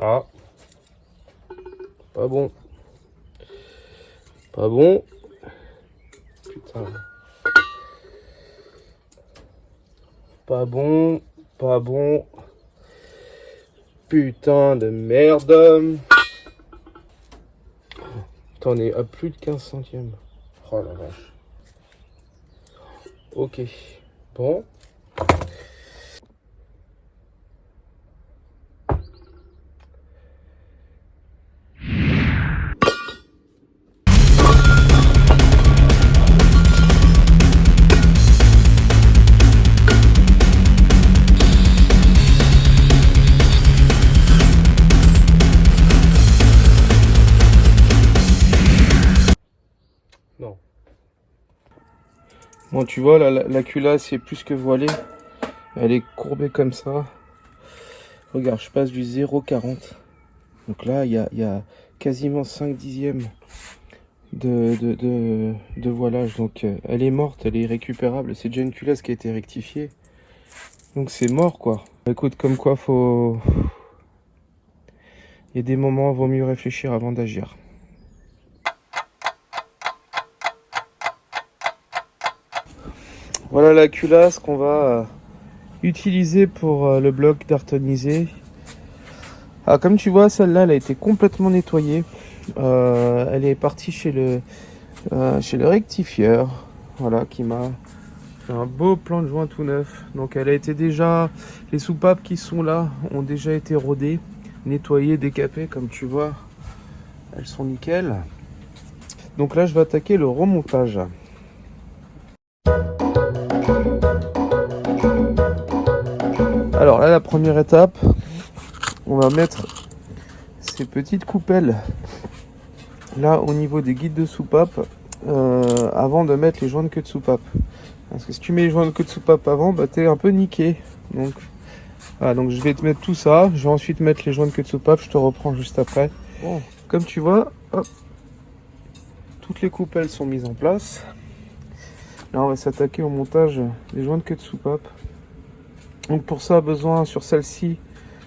Ah, pas bon. Pas bon. Putain. Pas bon. Pas bon. Putain de merde. T'en es à plus de 15 centièmes. Oh la vache. Ok. Bon. Non. Bon, tu vois, la culasse est plus que voilée. Elle est courbée comme ça. Regarde, je passe du 0,40. Donc là, il y a quasiment 5 dixièmes de voilage. Donc elle est morte, elle est irrécupérable. C'est déjà une culasse qui a été rectifiée. Donc c'est mort, quoi. Écoute, comme quoi, faut... Il y a des moments, il vaut mieux réfléchir avant d'agir. Voilà la culasse qu'on va utiliser pour le bloc d'artonisé. Ah, comme tu vois, celle-là, elle a été complètement nettoyée. Elle est partie chez le rectifieur. Voilà, qui m'a fait un beau plan de joint tout neuf. Donc elle a été déjà... Les soupapes qui sont là ont déjà été rodées, nettoyées, décapées, comme tu vois. Elles sont nickel. Donc là, je vais attaquer le remontage. Alors là, la première étape, on va mettre ces petites coupelles là au niveau des guides de soupape avant de mettre les joints de queue de soupape. Parce que si tu mets les joints de queue de soupape avant, bah t'es un peu niqué. Donc voilà, donc je vais te mettre tout ça. Je vais ensuite mettre les joints de queue de soupape. Je te reprends juste après. Bon, comme tu vois, hop, toutes les coupelles sont mises en place. Là, on va s'attaquer au montage des joints de queue de soupape. Donc pour ça, besoin sur celle-ci,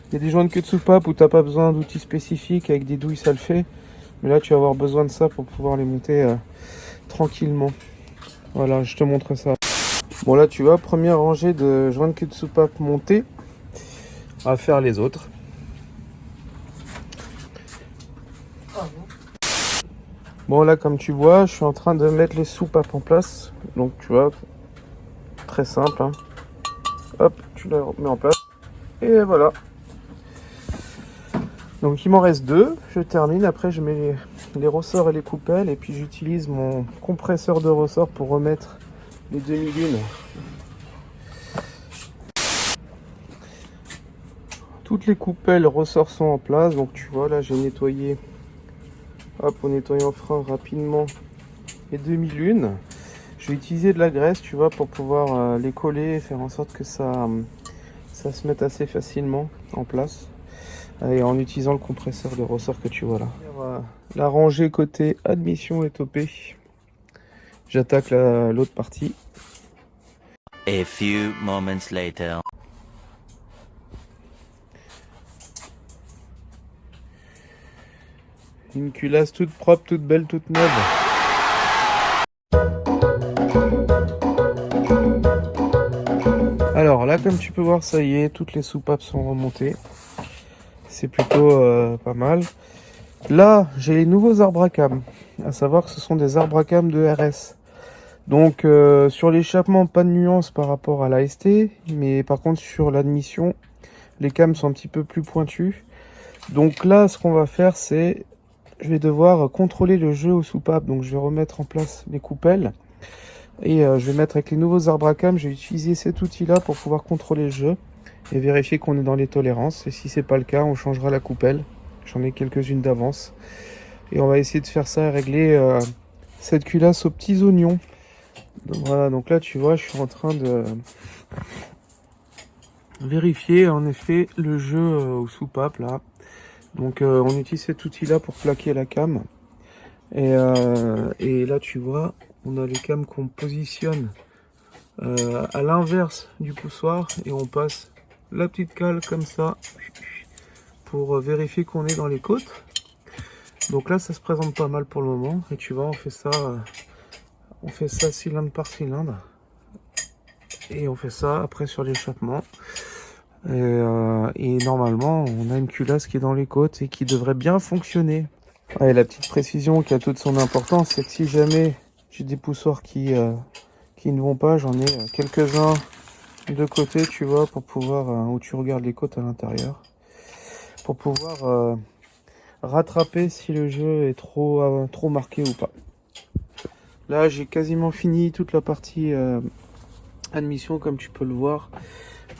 il y a des joints de queue de soupape où t'as pas besoin d'outils spécifiques avec des douilles, ça le fait. Mais là, tu vas avoir besoin de ça pour pouvoir les monter tranquillement. Voilà, je te montre ça. Bon, là, tu vois, première rangée de joints de queue de soupape montés. On va faire les autres. Bon, là, comme tu vois, je suis en train de mettre les soupapes en place. Donc, tu vois, très simple. Hein. Hop, tu la mets en place. Et voilà. Donc, il m'en reste deux. Je termine. Après, je mets les ressorts et les coupelles. Et puis, j'utilise mon compresseur de ressort pour remettre les demi-lunes. Toutes les coupelles ressorts sont en place. Donc, tu vois, là, j'ai nettoyé. Hop, en nettoyant frein rapidement les demi-lunes. Je vais utiliser de la graisse, tu vois, pour pouvoir les coller et faire en sorte que ça se mette assez facilement en place. Et en utilisant le compresseur de ressort que tu vois là. La rangée côté admission est topée. J'attaque l'autre partie. A few moments later. Une culasse toute propre, toute belle, toute neuve. Alors là, comme tu peux voir, ça y est, toutes les soupapes sont remontées. C'est plutôt pas mal. Là, j'ai les nouveaux arbres à cam. À savoir que ce sont des arbres à cam de RS. Donc sur l'échappement, pas de nuance par rapport à la ST. Mais par contre, sur l'admission, les cams sont un petit peu plus pointus. Donc là, ce qu'on va faire, c'est... Je vais devoir contrôler le jeu aux soupapes. Donc je vais remettre en place les coupelles. Et je vais mettre avec les nouveaux arbres à cam, je vais utiliser cet outil-là pour pouvoir contrôler le jeu. Et vérifier qu'on est dans les tolérances. Et si c'est pas le cas, on changera la coupelle. J'en ai quelques-unes d'avance. Et on va essayer de faire ça et régler cette culasse aux petits oignons. Donc voilà, donc là tu vois, je suis en train de vérifier en effet le jeu aux soupapes là. Donc on utilise cet outil-là pour plaquer la cam. Et là tu vois, on a les cams qu'on positionne à l'inverse du poussoir et on passe la petite cale comme ça pour vérifier qu'on est dans les côtes. Donc là ça se présente pas mal pour le moment, et tu vois on fait ça cylindre par cylindre, et on fait ça après sur l'échappement, et normalement on a une culasse qui est dans les côtes et qui devrait bien fonctionner. Et la petite précision qui a toute son importance, c'est que si jamais j'ai des poussoirs qui ne vont pas, j'en ai quelques-uns de côté, tu vois, pour pouvoir, où tu regardes les côtes à l'intérieur, pour pouvoir rattraper si le jeu est trop marqué ou pas. Là j'ai quasiment fini toute la partie admission, comme tu peux le voir.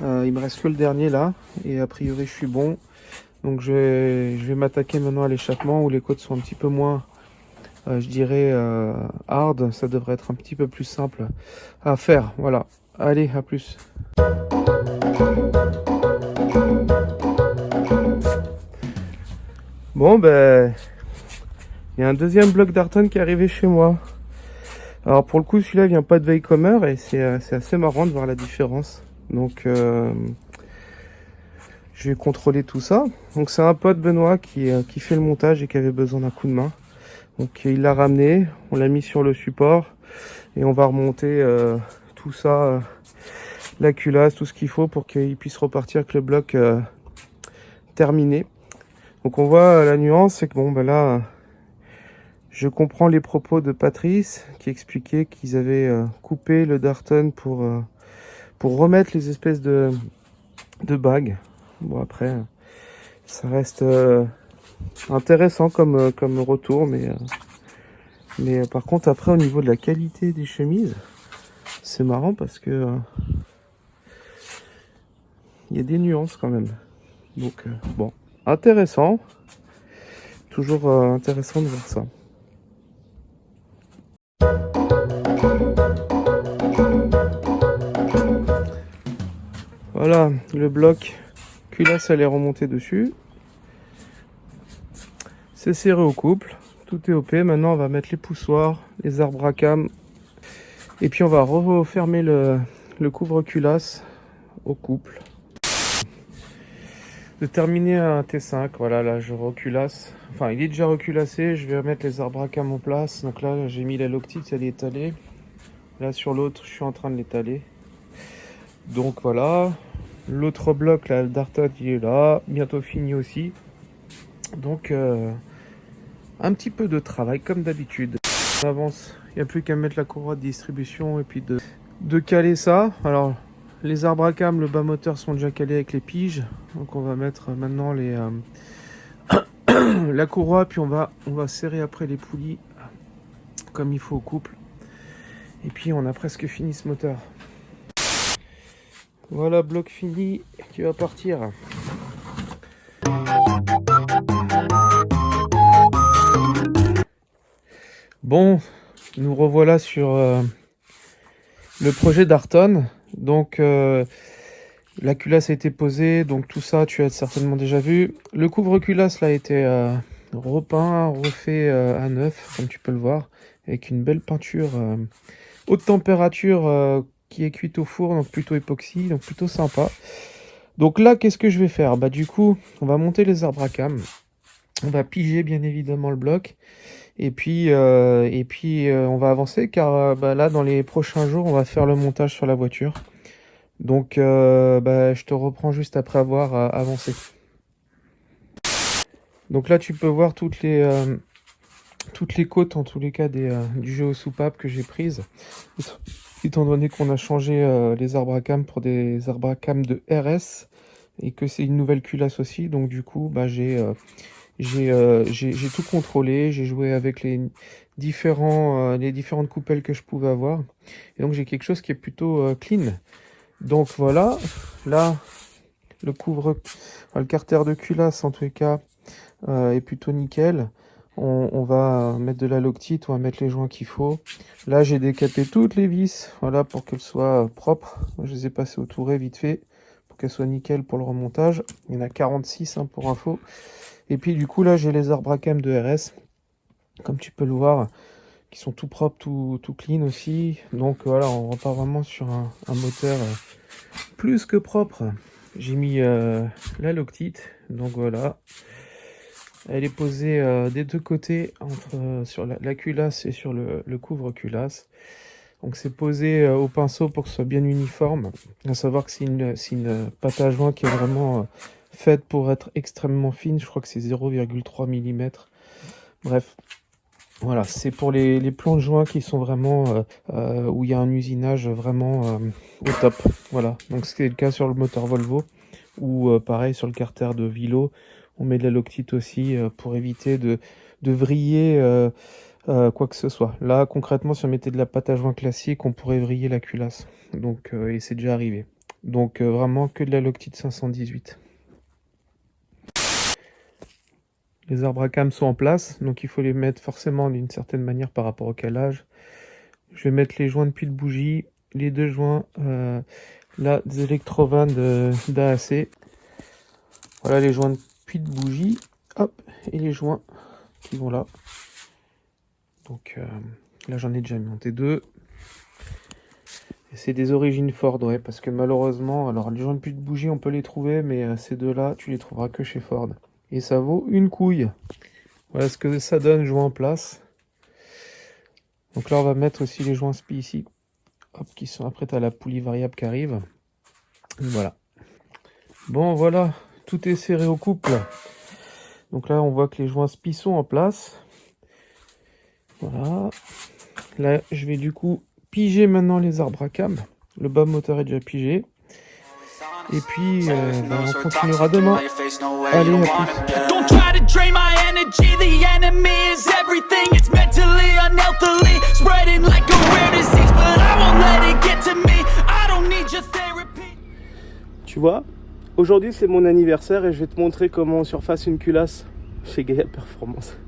Il me reste que le dernier là, et a priori je suis bon. Donc je vais m'attaquer maintenant à l'échappement, où les côtes sont un petit peu moins, je dirais, hard. Ça devrait être un petit peu plus simple à faire. Voilà, allez, à plus. Bon ben, il y a un deuxième bloc Darton qui est arrivé chez moi. Alors pour le coup celui-là vient pas de Veicomer, et c'est assez marrant de voir la différence. Donc je vais contrôler tout ça. Donc c'est un pote, Benoît, qui fait le montage et qui avait besoin d'un coup de main. Donc il l'a ramené, on l'a mis sur le support, et on va remonter tout ça, la culasse, tout ce qu'il faut pour qu'il puisse repartir avec le bloc terminé. Donc on voit la nuance, c'est que bon ben là, je comprends les propos de Patrice qui expliquait qu'ils avaient coupé le Darton pour remettre les espèces de bagues. Bon après, ça reste intéressant comme retour, mais par contre après au niveau de la qualité des chemises, c'est marrant parce que il y a des nuances quand même. Donc bon, intéressant, toujours intéressant de voir ça. Voilà, le bloc culasse, elle est remontée dessus. C'est serré au couple, tout est OP. Maintenant on va mettre les poussoirs, les arbres à cam, et puis on va refermer le couvre-culasse au couple. De terminer un T5, voilà, là je reculasse, enfin il est déjà reculassé, je vais mettre les arbres à cam en place. Donc là j'ai mis la loctite, elle est étalée. Là sur l'autre je suis en train de l'étaler. Donc voilà, l'autre bloc là, le Darton, il est là, bientôt fini aussi. Donc un petit peu de travail comme d'habitude. On avance, il n'y a plus qu'à mettre la courroie de distribution et puis de caler ça. Alors les arbres à cam, le bas moteur sont déjà calés avec les piges. Donc on va mettre maintenant la courroie, puis on va serrer après les poulies comme il faut au couple. Et puis on a presque fini ce moteur. Voilà, bloc fini qui va partir. Bon, nous revoilà sur le projet Darton. Donc la culasse a été posée, donc tout ça tu as certainement déjà vu. Le couvre-culasse là a été repeint, refait à neuf, comme tu peux le voir, avec une belle peinture haute température qui est cuite au four, donc plutôt époxy, donc plutôt sympa. Donc là, qu'est-ce que je vais faire? Bah du coup, on va monter les arbres à cam, on va piger bien évidemment le bloc, et puis on va avancer, car bah, là, dans les prochains jours, on va faire le montage sur la voiture. Donc bah, je te reprends juste après avoir avancé. Donc là, tu peux voir toutes les côtes, en tous les cas, du jeu aux soupapes que j'ai prises. Étant donné qu'on a changé les arbres à cam pour des arbres à cam de RS, et que c'est une nouvelle culasse aussi, donc du coup bah, j'ai tout contrôlé, j'ai joué avec les différentes coupelles que je pouvais avoir, et donc j'ai quelque chose qui est plutôt clean. Donc voilà, là le carter de culasse en tous les cas est plutôt nickel. On va mettre de la loctite, on va mettre les joints qu'il faut. Là, j'ai décapé toutes les vis, voilà, pour qu'elles soient propres. Je les ai passées au touret vite fait, pour qu'elles soient nickel pour le remontage. Il y en a 46 hein, pour info. Et puis du coup, là, j'ai les arbres à cam de RS, comme tu peux le voir, qui sont tout propres, tout clean aussi. Donc voilà, on repart vraiment sur un moteur plus que propre. j'ai mis la loctite, donc voilà. Elle est posée des deux côtés, sur la culasse et sur le couvre-culasse. Donc c'est posé au pinceau pour que ce soit bien uniforme. À savoir que c'est une pâte à joint qui est vraiment faite pour être extrêmement fine. Je crois que c'est 0,3 mm. Bref, voilà, c'est pour les plans de joint qui sont vraiment où il y a un usinage vraiment au top. Voilà, donc c'est le cas sur le moteur Volvo ou pareil sur le carter de Vilo. On met de la loctite aussi pour éviter de vriller quoi que ce soit. Là, concrètement, si on mettait de la pâte à joint classique, on pourrait vriller la culasse. Donc, et c'est déjà arrivé. Donc, vraiment que de la loctite 518. Les arbres à cames sont en place, donc il faut les mettre forcément d'une certaine manière par rapport au calage. Je vais mettre les joints de pile bougie, les deux joints là des Electrovan d'AAC. Voilà les joints de pile bougie, hop, et les joints qui vont là. Donc là j'en ai déjà monté deux. Et c'est des origines Ford, ouais, parce que malheureusement, alors les joints de pile bougie on peut les trouver, mais ces deux-là tu les trouveras que chez Ford. Et ça vaut une couille. Voilà ce que ça donne, joint en place. Donc là, on va mettre aussi les joints spi ici. Hop, qui sont après, tu as la poulie variable qui arrive. Et voilà. Bon, voilà. Tout est serré au couple. Donc là, on voit que les joints spi sont en place. Voilà. Là, je vais du coup piger maintenant les arbres à cam. Le bas moteur est déjà pigé. Et puis, on continuera demain. Allez, à plus. Don't try to drain my energy, the enemy is everything. It's mentally, unhealthily, spreading like a rare disease. But I won't let it get to me, I don't need your therapy. Tu vois, aujourd'hui c'est mon anniversaire et je vais te montrer comment on surface une culasse chez Gaia Performance.